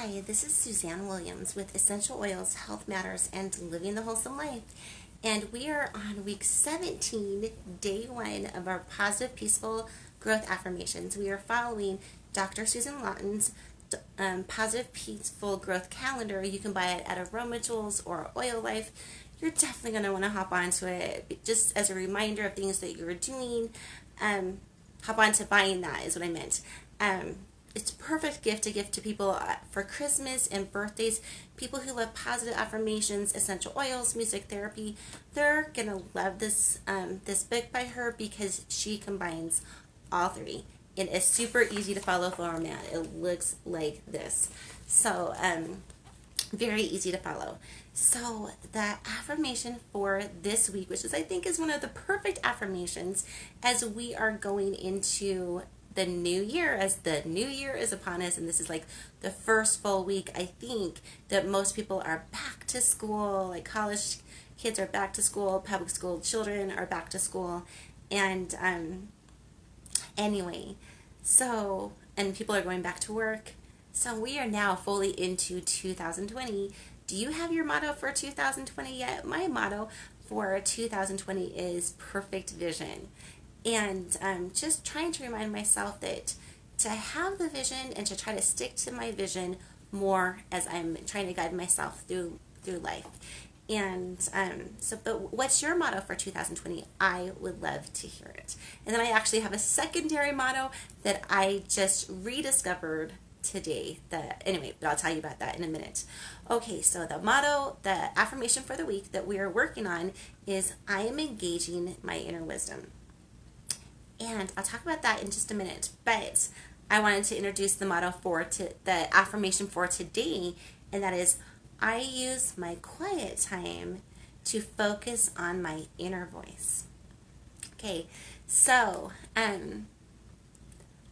Hi, this is Suzanne Williams with Essential Oils, Health Matters, and Living the Wholesome Life. And we are on week 17, day 1 of our Positive, Peaceful Growth Affirmations. We are following Dr. Susan Lawton's Positive, Peaceful Growth Calendar. You can buy it at Aroma Tools or Oil Life. You're definitely going to want to hop onto it just as a reminder of things that you're doing. Hop onto buying that is what I meant. It's a perfect gift to give to people for Christmas and birthdays. People who love positive affirmations, essential oils, music therapy, they're gonna love this book by her because she combines all three in a super easy to follow format. It looks like this, so very easy to follow. So the affirmation for this week, which I think is one of the perfect affirmations as we are going into the new year, as the new year is upon us, and this is like the first full week, I think, that most people are back to school, like college kids are back to school, public school children are back to school, and anyway, so, and people are going back to work, so we are now fully into 2020. Do you have your motto for 2020 yet? My motto for 2020 is perfect vision. And just trying to remind myself that to have the vision and to try to stick to my vision more as I'm trying to guide myself through life. And but what's your motto for 2020? I would love to hear it. And then I actually have a secondary motto that I just rediscovered today. Anyway, but I'll tell you about that in a minute. Okay, so the motto, the affirmation for the week that we are working on is I am engaging my inner wisdom. And I'll talk about that in just a minute, but I wanted to introduce the motto the affirmation for today, and that is, I use my quiet time to focus on my inner voice. Okay, so as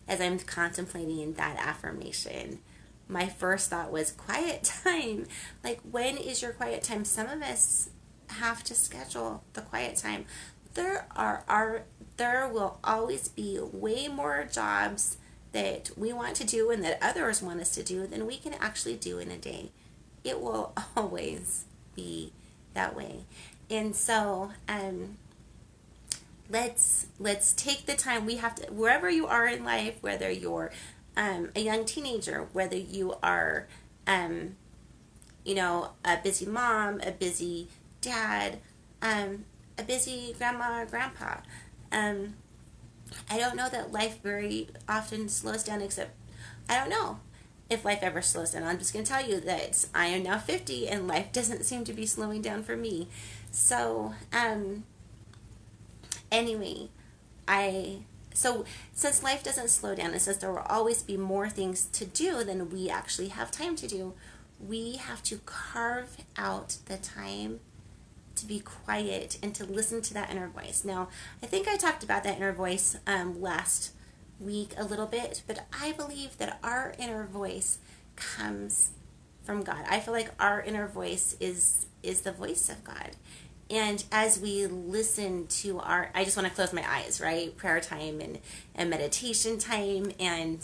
I'm contemplating that affirmation, my first thought was quiet time. Like, when is your quiet time? Some of us have to schedule the quiet time. There will always be way more jobs that we want to do and that others want us to do than we can actually do in a day. It will always be that way. And so let's take the time. We have to, wherever you are in life, whether you're a young teenager, whether you are a busy mom, a busy dad, a busy grandma or grandpa. I don't know that life very often slows down, except I don't know if life ever slows down. I'm just going to tell you that I am now 50 and life doesn't seem to be slowing down for me. So, anyway, so since life doesn't slow down, and since there will always be more things to do than we actually have time to do, we have to carve out the time to be quiet and to listen to that inner voice. Now, I think I talked about that inner voice last week a little bit, but I believe that our inner voice comes from God. I feel like our inner voice is the voice of God. And as we listen to I just want to close my eyes, right? Prayer time and meditation time, and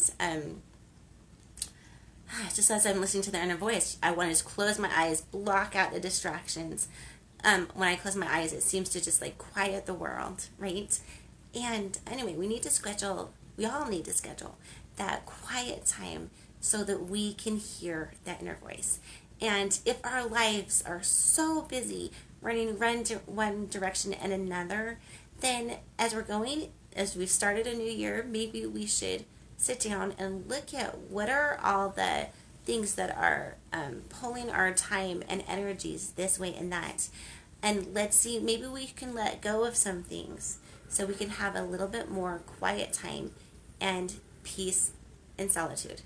just as I'm listening to the inner voice, I want to just close my eyes, block out the distractions. When I close my eyes, it seems to just like quiet the world, right? And anyway, we all need to schedule that quiet time so that we can hear that inner voice. And if our lives are so busy running one direction and another, then as we've started a new year, maybe we should sit down and look at what are all the things that are pulling our time and energies this way and that. And let's see, maybe we can let go of some things so we can have a little bit more quiet time and peace and solitude.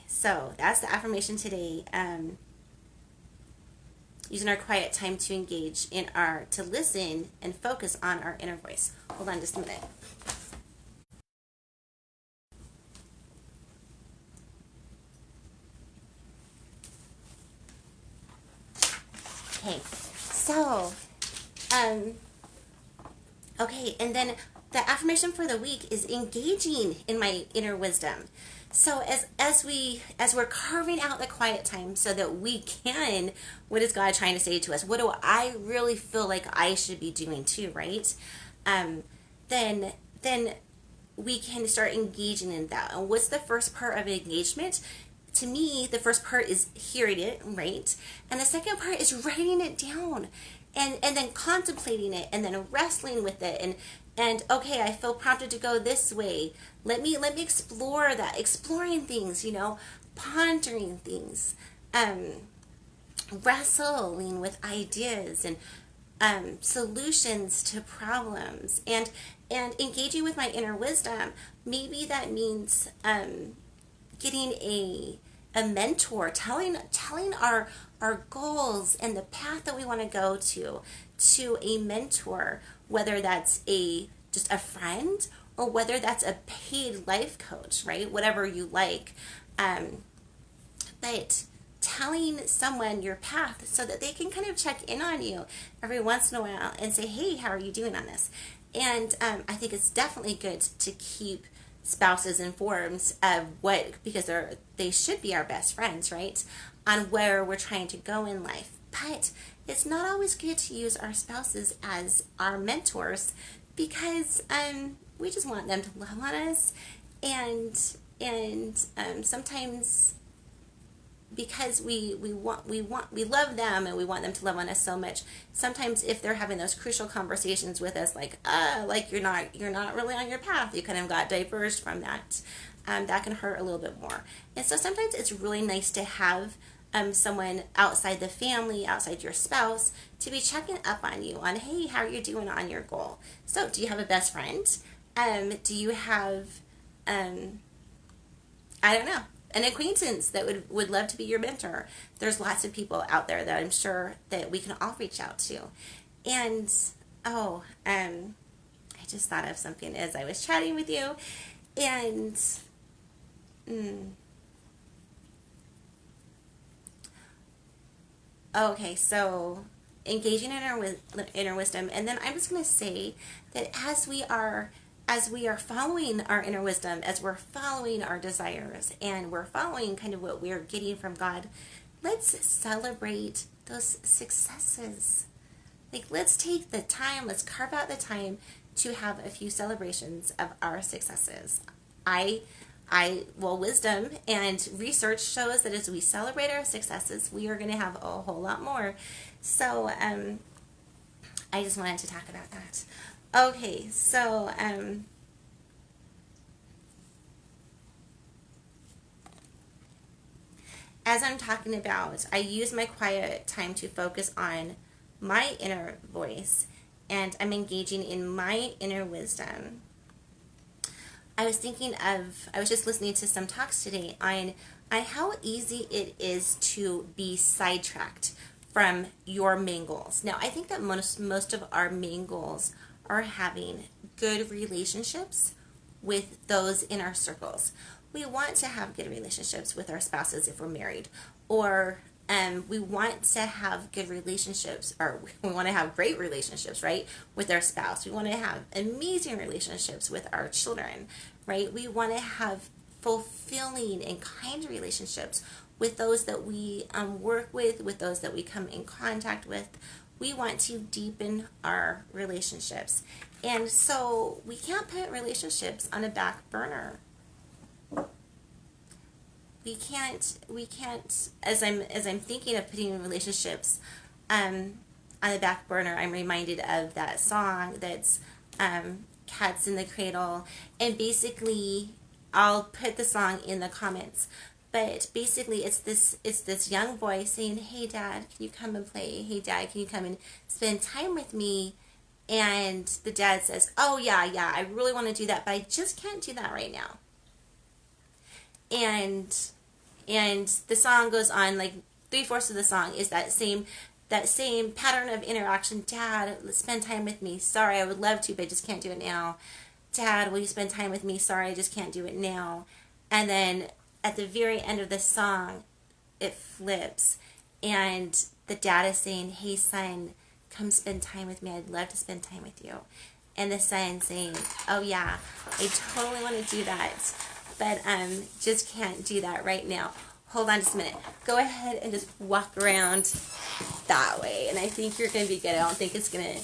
So that's the affirmation today. Using our quiet time to engage to listen and focus on our inner voice. Hold on just a minute. Okay, so Okay, and then the affirmation for the week is engaging in my inner wisdom. So as we're carving out the quiet time so that we can, what is God trying to say to us? What do I really feel like I should be doing too, right? Um, then we can start engaging in that. And what's the first part of engagement? To me, the first part is hearing it, right? And the second part is writing it down and then contemplating it and then wrestling with it and okay, I feel prompted to go this way. Let me explore that, exploring things, pondering things, um, wrestling with ideas and solutions to problems and engaging with my inner wisdom. Maybe that means getting a mentor, telling our goals and the path that we want to go to a mentor, whether that's a just a friend or whether that's a paid life coach, right? Whatever you like. But telling someone your path so that they can kind of check in on you every once in a while and say, hey, how are you doing on this? And I think it's definitely good to keep spouses informed of because they should be our best friends, right? On where we're trying to go in life. But it's not always good to use our spouses as our mentors because we just want them to love on us, and sometimes because we love them and we want them to love on us so much, sometimes if they're having those crucial conversations with us like you're not really on your path, you kind of got diverged from that, that can hurt a little bit more. And so sometimes it's really nice to have someone outside the family, outside your spouse, to be checking up on you on, hey, how are you doing on your goal? So do you have a best friend? Do you have I don't know, an acquaintance that would love to be your mentor? There's lots of people out there that I'm sure that we can all reach out to. And I just thought of something as I was chatting with you, and okay, so engaging in our inner wisdom, and then I'm just going to say that as we are following our inner wisdom, as we're following our desires, and we're following kind of what we're getting from God, let's celebrate those successes. Like, let's take the time, let's carve out the time to have a few celebrations of our successes. Wisdom and research shows that as we celebrate our successes, we are going to have a whole lot more. So, I just wanted to talk about that. Okay, so, as I'm talking about, I use my quiet time to focus on my inner voice, and I'm engaging in my inner wisdom. I was just listening to some talks today on how easy it is to be sidetracked from your main goals. Now, I think that most of our main goals are having good relationships with those in our circles. We want to have good relationships with our spouses if we're married, or we want to have good relationships, or we want to have great relationships, right, with our spouse. We want to have amazing relationships with our children, right? We want to have fulfilling and kind relationships with those that we work with those that we come in contact with. We want to deepen our relationships. And so we can't put relationships on a back burner. We can't as I'm thinking of putting relationships on the back burner, I'm reminded of that song that's Cats in the Cradle, and basically I'll put the song in the comments. But basically, it's this young boy saying, "Hey, Dad, can you come and play? Hey, Dad, can you come and spend time with me?" And the dad says, "Oh, yeah, I really want to do that, but I just can't do that right now." And the song goes on, like 3/4 of the song is that same pattern of interaction. Dad, let's spend time with me. Sorry, I would love to, but I just can't do it now. Dad, will you spend time with me? Sorry, I just can't do it now. And then at the very end of the song, it flips, and the dad is saying, "Hey, son, come spend time with me. I'd love to spend time with you." and the son saying, oh yeah, I totally want to do that, but just can't do that right now. Hold on just a minute. Go ahead and just walk around that way, and I think you're going to be good. I don't think it's going to...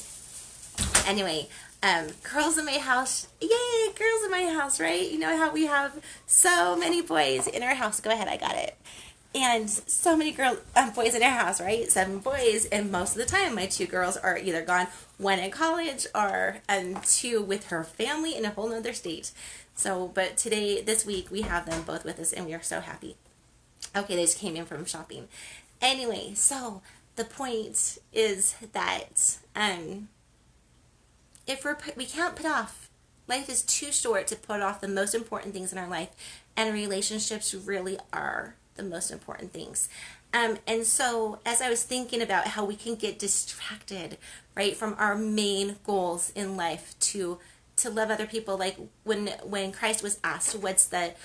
Anyway, girls in my house. Yay, girls in my house, right? You know how we have so many boys in our house. Go ahead, I got it. And so many boys in our house, right? 7 boys, and most of the time my 2 girls are either gone, one in college, or 2 with her family in a whole nother state. So, but this week, we have them both with us, and we are so happy. Okay, they just came in from shopping. Anyway, so the point is that if we can't put off, life is too short to put off the most important things in our life, and relationships really are the most important things. And so as I was thinking about how we can get distracted, right, from our main goals in life to love other people, like when Christ was asked, what's the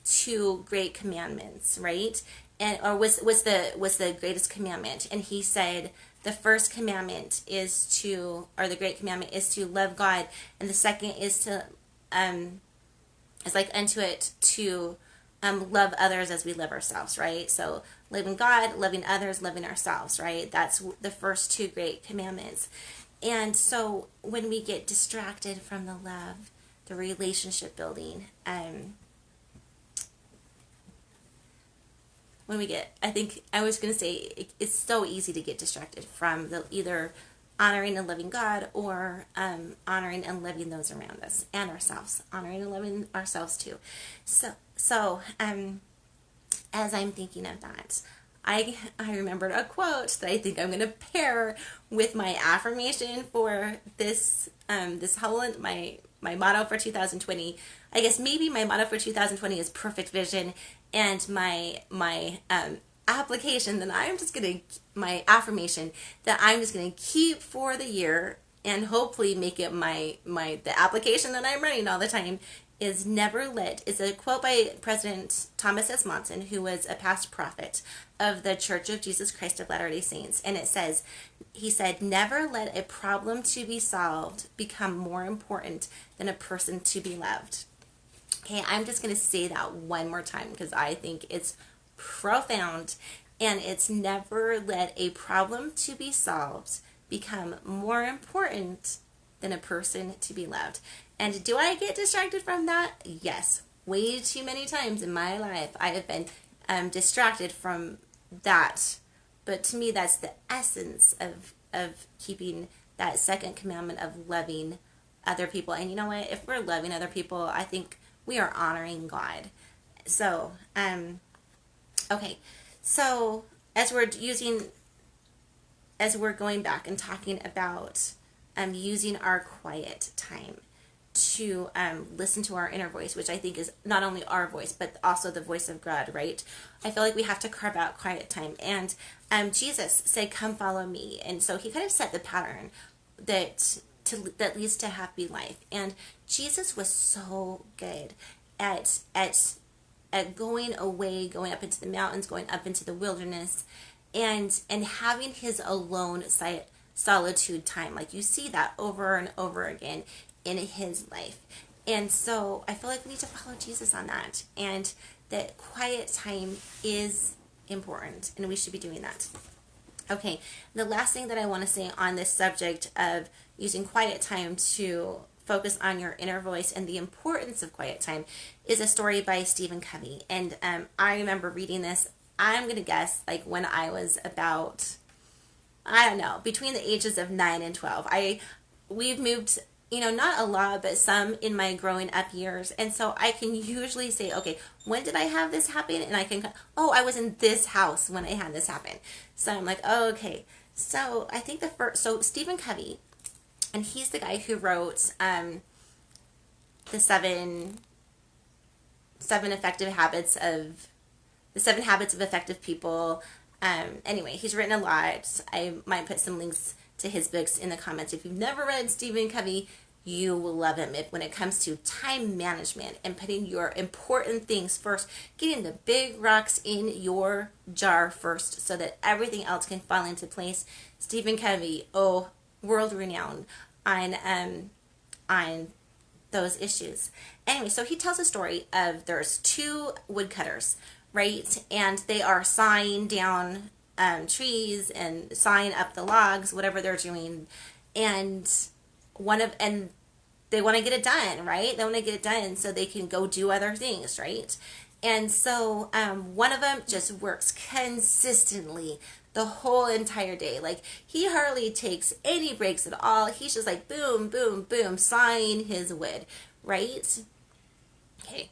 2 great commandments, right? And or what's the greatest commandment? And he said the first commandment is the great commandment is to love God, and the second is to is like unto it to love others as we love ourselves, right? So loving God, loving others, loving ourselves, right? That's the first 2 great commandments. And so when we get distracted from the love, the relationship building, I think I was going to say it's so easy to get distracted from either honoring and loving God or honoring and loving those around us and ourselves, honoring and loving ourselves too. So as I'm thinking of that, I remembered a quote that I think I'm going to pair with my affirmation for this whole my motto for 2020. I guess maybe my motto for 2020 is perfect vision, and my application that my affirmation that I'm just going to keep for the year and hopefully make it the application that I'm running all the time is never let. It's a quote by President Thomas S. Monson, who was a past prophet of the Church of Jesus Christ of Latter-day Saints. And he said, never let a problem to be solved become more important than a person to be loved. Okay, I'm just going to say that one more time because I think it's profound. And it's never let a problem to be solved become more important than a person to be loved. And do I get distracted from that? Yes. Way too many times in my life I have been distracted from that. But to me, that's the essence of keeping that second commandment of loving other people. And you know what? If we're loving other people, I think we are honoring God. So, okay. So as we're going back and talking about using our quiet time to listen to our inner voice, which I think is not only our voice, but also the voice of God, right? I feel like we have to carve out quiet time. And Jesus said, come follow me. And so he kind of set the pattern that leads to happy life. And Jesus was so good at going away, going up into the mountains, going up into the wilderness, and having his alone solitude time. Like you see that over and over again in his life. And so I feel like we need to follow Jesus on that, and that quiet time is important and we should be doing that. Okay, the last thing that I want to say on this subject of using quiet time to focus on your inner voice and the importance of quiet time is a story by Stephen Covey. And I remember reading this, I'm going to guess, like when I was about, I don't know, between the ages of 9 and 12. We've moved, not a lot, but some in my growing up years. And so I can usually say, okay, when did I have this happen? And I can, I was in this house when I had this happen. So I'm like, okay. So I think so Stephen Covey, and he's the guy who wrote the seven habits of effective people. Anyway, he's written a lot. I might put some links to his books in the comments. If you've never read Stephen Covey, you will love him. When it comes to time management and putting your important things first, getting the big rocks in your jar first so that everything else can fall into place. Stephen Covey, world renowned. on those issues. Anyway, so he tells a story of there's two woodcutters, right? And they are sawing down trees and sawing up the logs, whatever they're doing. And and they want to get it done, right? They want to get it done so they can go do other things, right? And so one of them just works consistently the whole entire day. Like he hardly takes any breaks at all. He's just like boom, boom, boom, sawing his wood, right? Okay,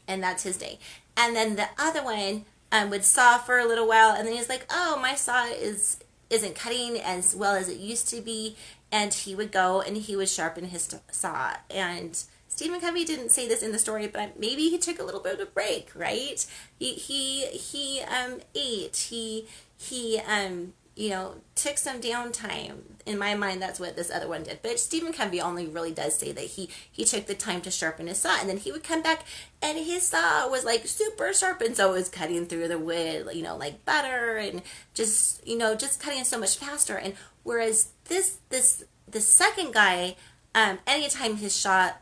and that's his day. And then the other one would saw for a little while, and then he's like, "Oh, my saw isn't cutting as well as it used to be," and he would go and he would sharpen his saw. And Stephen Covey didn't say this in the story, but maybe he took a little bit of a break, right? He ate. He took some downtime. In my mind, that's what this other one did. But Stephen Covey only really does say that he took the time to sharpen his saw, and then he would come back, and his saw was like super sharp, and so it was cutting through the wood, like butter, and just cutting so much faster. And whereas the second guy, anytime his saw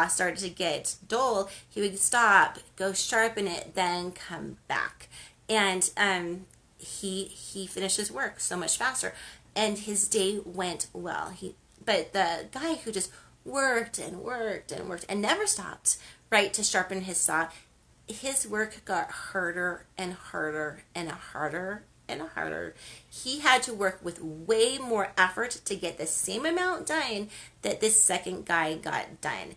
started to get dull, he would stop, go sharpen it, then come back, and he finished his work so much faster, and his day went well. But the guy who just worked and worked and worked and never stopped, right, to sharpen his saw, his work got harder and harder and harder and harder. He had to work with way more effort to get the same amount done that this second guy got done.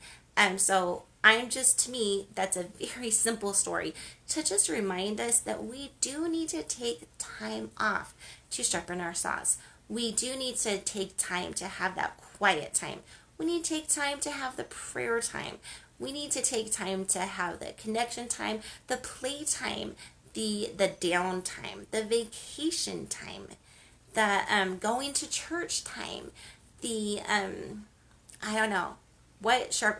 So to me, that's a very simple story to just remind us that we do need to take time off to sharpen our saws. We do need to take time to have that quiet time. We need to take time to have the prayer time. We need to take time to have the connection time, the play time, the downtime, the vacation time, the going to church time, the I don't know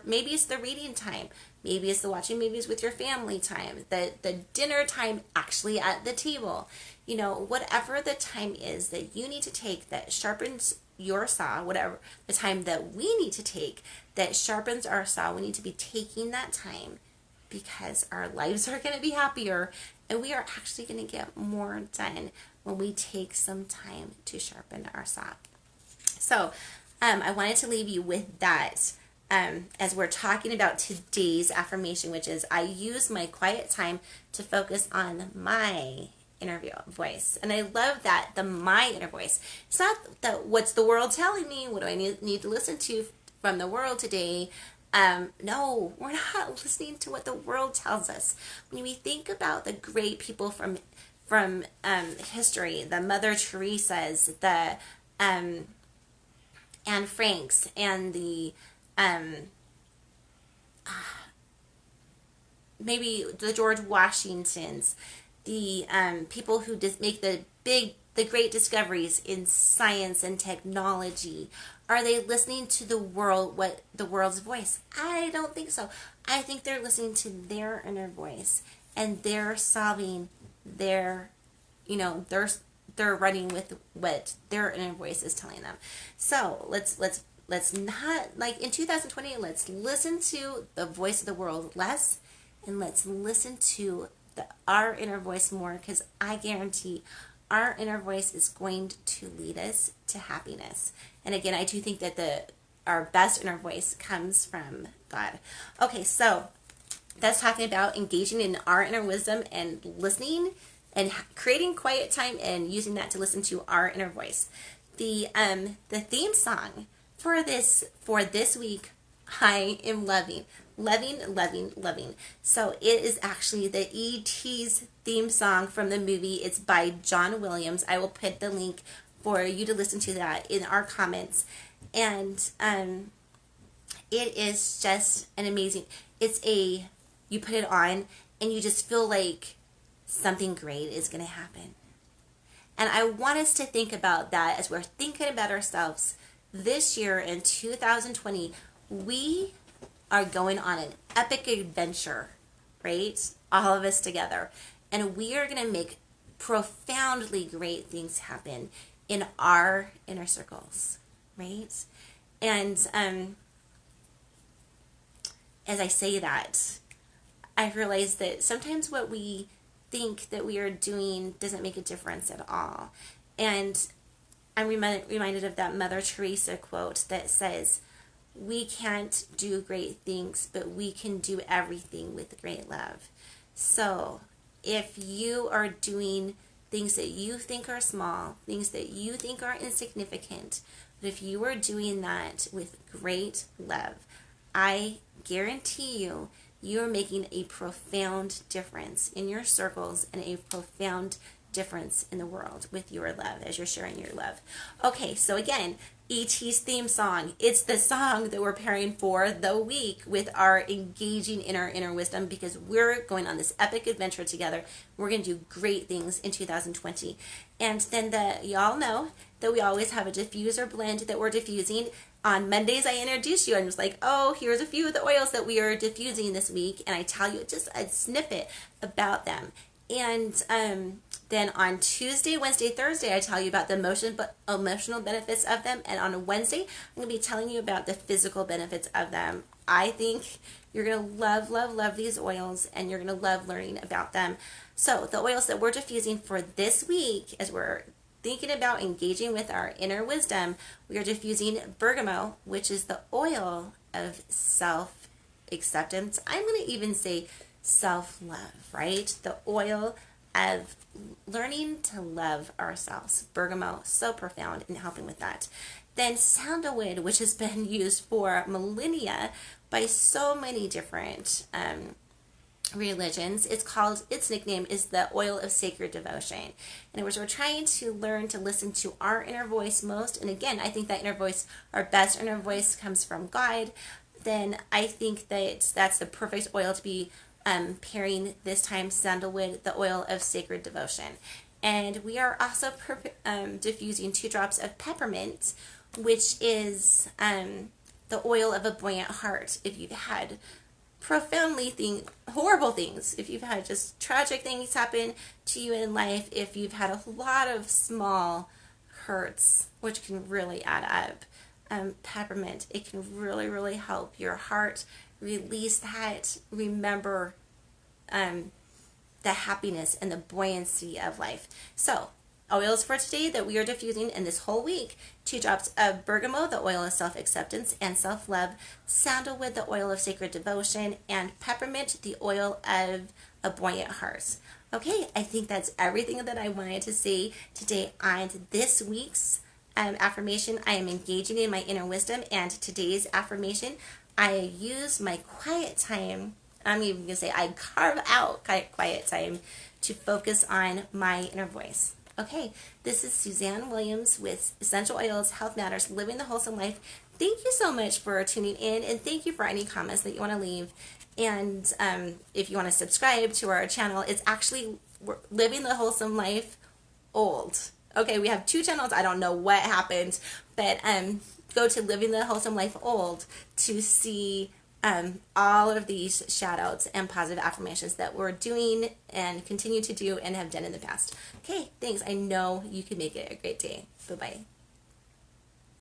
maybe it's the reading time, maybe it's the watching movies with your family time, the dinner time actually at the table, whatever the time is that you need to take that sharpens your saw, whatever the time that we need to take that sharpens our saw, we need to be taking that time, because our lives are going to be happier, and we are actually going to get more done when we take some time to sharpen our saw. So I wanted to leave you with that as we're talking about today's affirmation, which is I use my quiet time to focus on my inner voice. And I love that, my inner voice. It's not that what's the world telling me, what do I need to listen to from the world today. No, we're not listening to what the world tells us. When we think about the great people from history, the Mother Teresa's, the Anne Franks, and the maybe the George Washingtons, the people who make the great discoveries in science and technology. Are they listening to the world's voice? I don't think so. I think they're listening to their inner voice, and they're solving they're running with what their inner voice is telling them. So let's not, like in 2020, let's listen to the voice of the world less, and let's listen to our inner voice more, because I guarantee our inner voice is going to lead us to happiness. And again, I do think that our best inner voice comes from God. Okay, so that's talking about engaging in our inner wisdom and listening and creating quiet time and using that to listen to our inner voice. The theme song for this week, I am loving. So it is actually the E.T.'s theme song from the movie. It's by John Williams. I will put the link for you to listen to that in our comments. And it is just an amazing, you put it on and you just feel like something great is going to happen. And I want us to think about that as we're thinking about ourselves this year in 2020. We are going on an epic adventure, right? All of us together. And we are going to make profoundly great things happen in our inner circles, right? And as I say that, I realize that sometimes what we think that we are doing doesn't make a difference at all. And I'm reminded of that Mother Teresa quote that says, "We can't do great things, but we can do everything with great love." So if you are doing things that you think are small, things that you think are insignificant, but if you are doing that with great love, I guarantee you, you're making a profound difference in your circles and a profound difference in the world with your love as you're sharing your love. Okay, so again, ET's theme song. It's the song that we're pairing for the week with our engaging in our inner wisdom, because we're going on this epic adventure together. We're going to do great things in 2020. And then y'all know that we always have a diffuser blend that we're diffusing. On Mondays, I introduce you. I'm just like, oh, here's a few of the oils that we are diffusing this week. And I tell you just a snippet about them. And then on Tuesday, Wednesday, Thursday, I tell you about the emotional benefits of them. And on a Wednesday, I'm going to be telling you about the physical benefits of them. I think you're going to love, love, love these oils, and you're going to love learning about them. So the oils that we're diffusing for this week, as we're thinking about engaging with our inner wisdom, we are diffusing Bergamot, which is the oil of self-acceptance. I'm going to even say self-love, right? The oil of learning to love ourselves. Bergamot, so profound in helping with that. Then sandalwood, which has been used for millennia by so many different religions. Its nickname is the oil of sacred devotion. And we're trying to learn to listen to our inner voice most. And again, I think that inner voice, our best inner voice, comes from God. Then I think that that's the perfect oil to be pairing this time, sandalwood, the oil of sacred devotion. And we are also diffusing 2 drops of peppermint, which is the oil of a buoyant heart. If you've had horrible things, if you've had just tragic things happen to you in life, if you've had a lot of small hurts, which can really add up, peppermint, it can really, really help your heart release that, remember the happiness and the buoyancy of life. So oils for today that we are diffusing in this whole week: 2 drops of bergamot, the oil of self-acceptance and self-love; sandalwood, the oil of sacred devotion; and peppermint, the oil of a buoyant heart. Okay, I think that's everything that I wanted to say today on this week's affirmation. I am engaging in my inner wisdom, and today's affirmation, I use my quiet time. I'm even going to say I carve out quiet time to focus on my inner voice. Okay, this is Suzanne Williams with Essential Oils, Health Matters, Living the Wholesome Life. Thank you so much for tuning in, and thank you for any comments that you want to leave. And if you want to subscribe to our channel, it's actually Living the Wholesome Life Old. Okay, we have 2 channels. I don't know what happened, but go to Living the Wholesome Life Old to see all of these shout outs and positive affirmations that we're doing and continue to do and have done in the past. Okay, thanks. I know you can make it a great day. Bye-bye.